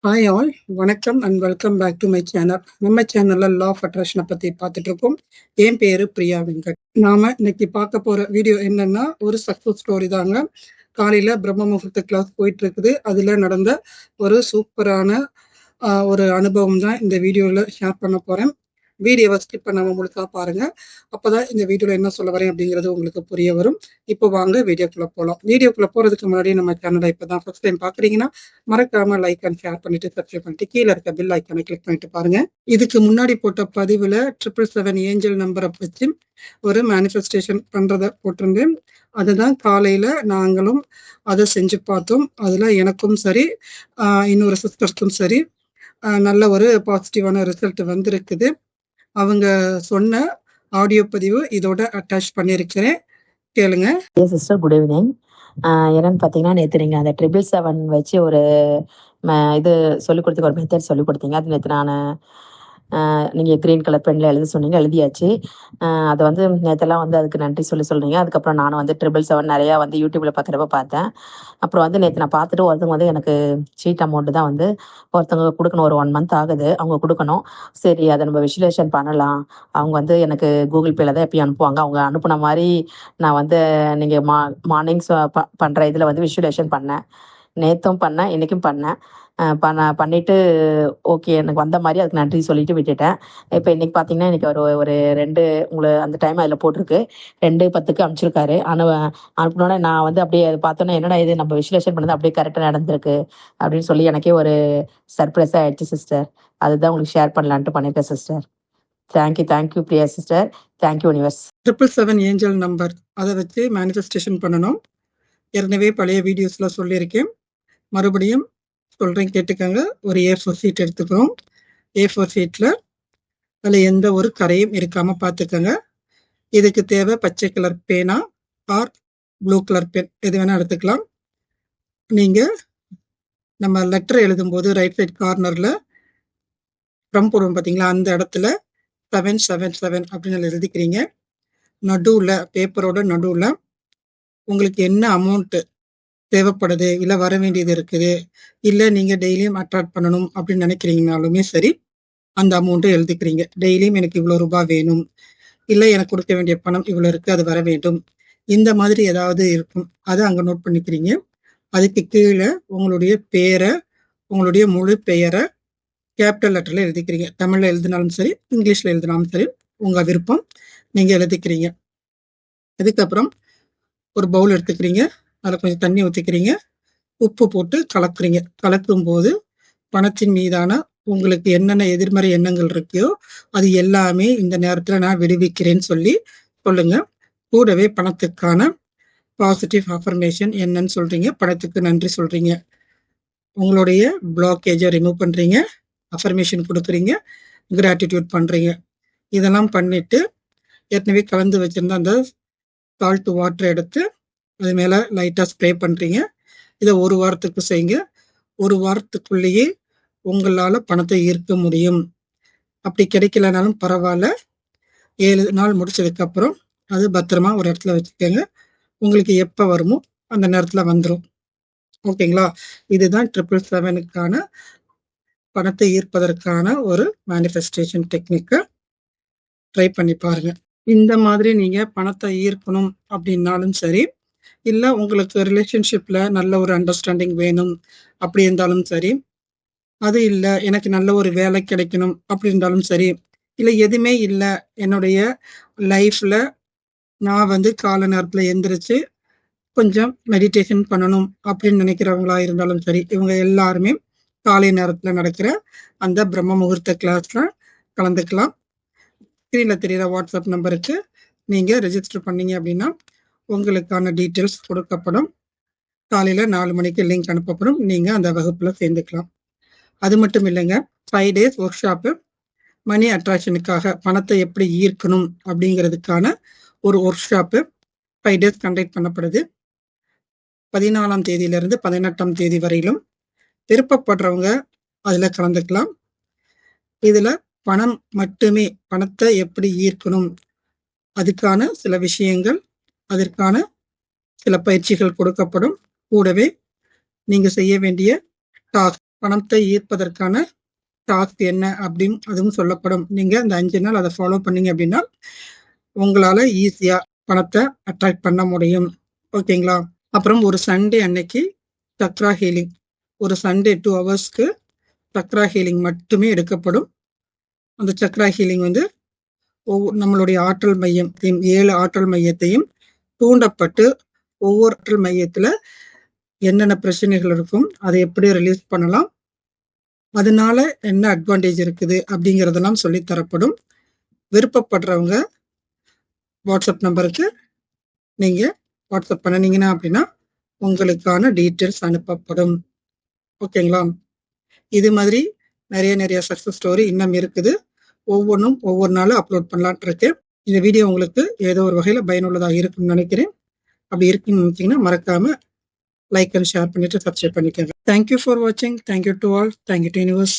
Hi all, வணக்கம் and welcome back to my channel. நம்ம சேனல்ல லா ஆஃப் அட்ராக்ஷனை பத்தி பார்த்துட்டு இருக்கோம். என் பேரு பிரியா வெங்கட். நாம இன்னைக்கு பார்க்க போற வீடியோ என்னன்னா ஒரு சக்சஸ் ஸ்டோரி தாங்க. காலையில பிரம்ம முகூர்த்த கிளாஸ் போயிட்டு இருக்குது. அதுல நடந்த ஒரு சூப்பரான ஒரு அனுபவம் தான் இந்த வீடியோல ஷேர் பண்ண போறேன். வீடியோவை ஸ்கிப் பண்ணாம முழுசா பாருங்க. அப்பதான் இந்த வீடியோல என்ன சொல்ல வரேன் அப்படிங்கிறது உங்களுக்கு புரிய வரும். இப்போ வாங்க வீடியோக்குள்ள போலாம். வீடியோக்குள்ள போறதுக்கு முன்னாடி நம்ம சேனலை இப்பதான் ஃபர்ஸ்ட் டைம் பாக்குறீங்கன்னா மறக்காம லைக் அண்ட் ஷேர் பண்ணிட்டு சப்ஸ்கிரைப் பண்ணிட்டு கீழே இருக்க பெல் ஐக்கானை கிளிக் பண்ணிட்டு பாருங்க. இதுக்கு முன்னாடி போட்ட பதிவுல 777 ஏஞ்சல் நம்பரை வச்சு ஒரு மேனிஃபெஸ்டேஷன் பண்றத போட்டிருந்தேன். அதுதான் காலையில நாங்களும் அதை செஞ்சு பார்த்தோம். அதுல எனக்கும் சரி, இன்னொரு சிஸ்டருக்கும் சரி நல்ல ஒரு பாசிட்டிவான ரிசல்ட் வந்திருக்குது. அவங்க சொன்ன ஆடியோ பதிவு இதோட அட்டாச் பண்ணியிருக்கிறேன், கேளுங்க. Sister good evening. என்னன்னு பார்த்தீங்கன்னா, நேற்று நீங்கள் அந்த 777 வச்சு ஒரு இது சொல்லிக் கொடுத்தீங்க, ஒரு மெத்தட் சொல்லிக் கொடுத்தீங்க. அது நேற்று நான் நீங்கள் க்ரீன் கலர் பென்னில் எழுத சொன்னீங்க, எழுதியாச்சு. அதை வந்து நேற்றெல்லாம் வந்து அதுக்கு நன்றி சொல்கிறீங்க. அதுக்கப்புறம் நானும் வந்து 777 நிறையா வந்து யூடியூப்பில் பார்க்குறப்ப பார்த்தேன். அப்புறம் வந்து நேற்று நான் பார்த்துட்டு ஒருத்தவங்க வந்து எனக்கு சீட் அமௌண்ட்டு தான் வந்து ஒருத்தவங்க கொடுக்கணும். ஒரு 1 மந்த் ஆகுது அவங்க கொடுக்கணும். சரி, அதை நம்ம விசுவலேஷன் பண்ணலாம். அவங்க வந்து எனக்கு கூகுள் பேல தான் எப்பயும் அனுப்புவாங்க. அவங்க அனுப்புன மாதிரி நான் வந்து நீங்கள் மார்னிங்ஸ் பண்ணுற இதில் வந்து விசுவலேஷன் பண்ணேன். நேற்றும் பண்ணேன், இன்றைக்கும் பண்ணேன். பண்ணிவிட்டு ஓகே எனக்கு வந்த மாதிரி அதுக்கு நன்றி சொல்லிட்டு விட்டுட்டேன். இப்போ இன்றைக்கி பார்த்தீங்கன்னா, இன்றைக்கி ஒரு 2 அந்த டைம் அதில் போட்டிருக்கு 2:10க்கு அனுப்பிச்சிருக்காரு. அனுப்பினோடனே நான் வந்து அப்படியே அதை பார்த்தோன்னே என்னடா இது நம்ம விசுவலேஷன் பண்ணது அப்படியே கரெக்டாக நடந்திருக்கு அப்படின்னு சொல்லி எனக்கே ஒரு சர்ப்ரைஸாக ஆயிடுச்சு சிஸ்டர். அதுதான் உங்களுக்கு ஷேர் பண்ணலான்ட்டு பண்ணியிருக்கேன் sister. Thank you Priya sister. Thank you universe. 777 angel number அதை வச்சு மேனிஃபெஸ்டேஷன் பண்ணணும். ஏற்கனவே பழைய வீடியோஸ்ல சொல்லியிருக்கேன், மறுபடியும் சொல்றேன், கேட்டுக்கோங்க. ஒரு A4 ஷீட் எடுத்துக்கிறோம். A4 ஷீட்ல அதில் எந்த ஒரு கரையும் இருக்காம பார்த்துக்கோங்க. இதுக்கு தேவை பச்சை கலர் பேனா ஆர் ப்ளூ கலர் பென், எது வேணா எடுத்துக்கலாம். நீங்க நம்ம லெட்டர் எழுதும்போது ரைட் சைட் கார்னர்ல ஃப்ரம் போடுவோம் பார்த்தீங்களா, அந்த இடத்துல 777 அப்படின்னு எழுதிக்கிறீங்க. நடுவில் பேப்பரோட நடுவில் உங்களுக்கு என்ன அமௌண்ட் தேவைப்படுது, இல்லை வர வேண்டியது இருக்குது, இல்லை நீங்கள் டெய்லியும் அட்ராக்ட் பண்ணணும் அப்படின்னு நினைக்கிறீங்கனாலுமே சரி, அந்த அமௌண்ட்டை எழுதிக்கிறீங்க. டெய்லியும் எனக்கு இவ்வளோ ரூபாய் வேணும், இல்லை எனக்கு கொடுக்க வேண்டிய பணம் இவ்வளோ இருக்குது, அது வர வேண்டும், இந்த மாதிரி ஏதாவது இருக்கும், அதை அங்கே நோட் பண்ணிக்கிறீங்க. அதுக்கு கீழே உங்களுடைய பேரை, உங்களுடைய முழு பெயரை கேபிட்டல் லெட்டரில் எழுதிக்கிறீங்க. தமிழில் எழுதினாலும் சரி, இங்கிலீஷில் எழுதினாலும் சரி, உங்கள் விருப்பம், நீங்கள் எழுதிக்கிறீங்க. அதுக்கப்புறம் ஒரு பவுல் எடுத்துக்கிறீங்க. அதில் கொஞ்சம் தண்ணி ஊற்றிக்கிறீங்க. உப்பு போட்டு கலக்குறீங்க. கலக்கும் போது பணத்தின் மீதான உங்களுக்கு என்னென்ன எதிர்மறை எண்ணங்கள் இருக்கோ அது எல்லாமே இந்த நேரத்தில் நான் விடுவிக்கிறேன்னு சொல்லி சொல்லுங்க. கூடவே பணத்துக்கான பாசிட்டிவ் அஃபர்மேஷன் என்னன்னு சொல்றீங்க. பணத்துக்கு நன்றி சொல்றீங்க. உங்களுடைய பிளாக்கேஜை ரிமூவ் பண்றீங்க. அஃபர்மேஷன் கொடுக்குறீங்க. கிராட்டிடியூட் பண்றீங்க. இதெல்லாம் பண்ணிட்டு ஏற்கனவே கலந்து வச்சிருந்த அந்த சால்ட் வாட்டர் எடுத்து அது மேல லைட்டா ஸ்ப்ரே பண்றீங்க. இதை 1 வாரத்துக்கு செய்யுங்க. 1 வாரத்துக்குள்ளேயே உங்களால பணத்தை ஈர்க்க முடியும். அப்படி கிடைக்கலனாலும் பரவாயில்ல, 7 நாள் முடிச்சதுக்கு அப்புறம் அது பத்திரமா ஒரு இடத்துல வச்சுக்கோங்க. உங்களுக்கு எப்ப வருமோ அந்த நேரத்துல வந்துடும். ஓகேங்களா? இதுதான் 777க்கான பணத்தை ஈர்ப்பதற்கான ஒரு மேனிஃபெஸ்டேஷன் டெக்னிக்கை ட்ரை பண்ணி பாருங்க. இந்த மாதிரி நீங்க பணத்தை ஈர்க்கணும் அப்படின்னாலும் சரி, இல்ல உங்களுக்கு ரிலேஷன்ஷிப்ல நல்ல ஒரு அண்டர்ஸ்டாண்டிங் வேணும் அப்படி இருந்தாலும் சரி, அது இல்ல எனக்கு நல்ல ஒரு வேலை கிடைக்கணும் அப்படி இருந்தாலும் சரி, இல்ல எதுவுமே இல்ல என்னுடைய லைஃப்ல நான் வந்து காலை நேரத்துல எந்திரிச்சு கொஞ்சம் மெடிடேஷன் பண்ணணும் அப்படின்னு நினைக்கிறவங்களா இருந்தாலும் சரி, இவங்க எல்லாருமே காலை நேரத்துல நடக்கிற அந்த பிரம்ம முகூர்த்த கிளாஸ்ல கலந்துக்கலாம். ஸ்கிரீன்ல தெரியுற வாட்ஸ்அப் நம்பருக்கு நீங்க ரெஜிஸ்டர் பண்ணீங்க அப்படின்னா உங்களுக்கான டீட்டெயில்ஸ் கொடுக்கப்படும். காலையில 4 மணிக்கு லிங்க் அனுப்பப்படும். நீங்க அந்த வகுப்புல சேர்ந்துக்கலாம். அது மட்டும் இல்லைங்க, 5 days ஒர்க் ஷாப்பு மணி அட்ராக்ஷனுக்காக பணத்தை எப்படி ஈர்க்கணும் அப்படிங்கிறதுக்கான ஒரு ஒர்க் ஷாப்பு 5 days கண்டக்ட் பண்ணப்படுது. 14ஆம் தேதியிலிருந்து 18ஆம் தேதி வரையிலும் விருப்பப்படுறவங்க அதுல கலந்துக்கலாம். இதுல பணம் மட்டுமே, பணத்தை எப்படி ஈர்க்கணும் அதுக்கான சில விஷயங்கள், அதற்கான சில பயிற்சிகள் கொடுக்கப்படும். கூடவே நீங்க செய்ய வேண்டிய டாஸ்க் பணத்தை ஈர்ப்பதற்கான டாஸ்க் என்ன அப்படின்னு அதுவும் சொல்லப்படும். நீங்க அந்த 5 நாள் அதை ஃபாலோ பண்ணீங்க அப்படின்னா உங்களால ஈஸியா பணத்தை அட்ராக்ட் பண்ண முடியும். ஓகேங்களா? அப்புறம் ஒரு சண்டே அன்னைக்கு சக்ரா ஹீலிங், ஒரு சண்டே 2 ஹவர்ஸ்க்கு சக்ரா ஹீலிங் மட்டுமே எடுக்கப்படும். அந்த சக்ரா ஹீலிங் வந்து நம்மளுடைய ஆற்றல் மையத்தையும் 7 ஆற்றல் மையத்தையும் தூண்டப்பட்டு ஒவ்வொரு ஆற்றல் மையத்துல என்னென்ன பிரச்சனைகள் இருக்கும், அதை எப்படி ரிலீஸ் பண்ணலாம், அதனால என்ன அட்வான்டேஜ் இருக்குது அப்படிங்கிறதெல்லாம் சொல்லி தரப்படும். விருப்பப்படுறவங்க வாட்ஸ்அப் நம்பருக்கு நீங்க வாட்ஸ்அப் பண்ணினீங்கன்னா அப்படின்னா உங்களுக்கான டீட்டெயில்ஸ் அனுப்பப்படும். ஓகேங்களா? இது மாதிரி நிறைய சக்சஸ் ஸ்டோரி இன்னும் இருக்குது. ஒவ்வொன்றும் ஒவ்வொரு நாளும் அப்லோட் பண்ணலான் இருக்கேன். இந்த வீடியோ உங்களுக்கு ஏதோ ஒரு வகையில் பயனுள்ளதாக இருக்கும்னு நினைக்கிறேன். அப்படி இருக்குன்னு நினைச்சீங்கன்னா மறக்காம லைக் அண்ட் ஷேர் பண்ணிட்டு சப்ஸ்கிரைப் பண்ணிக்கோங்க. தேங்க்யூ ஃபார் வாட்சிங். Thank you to all. Thank you to universe.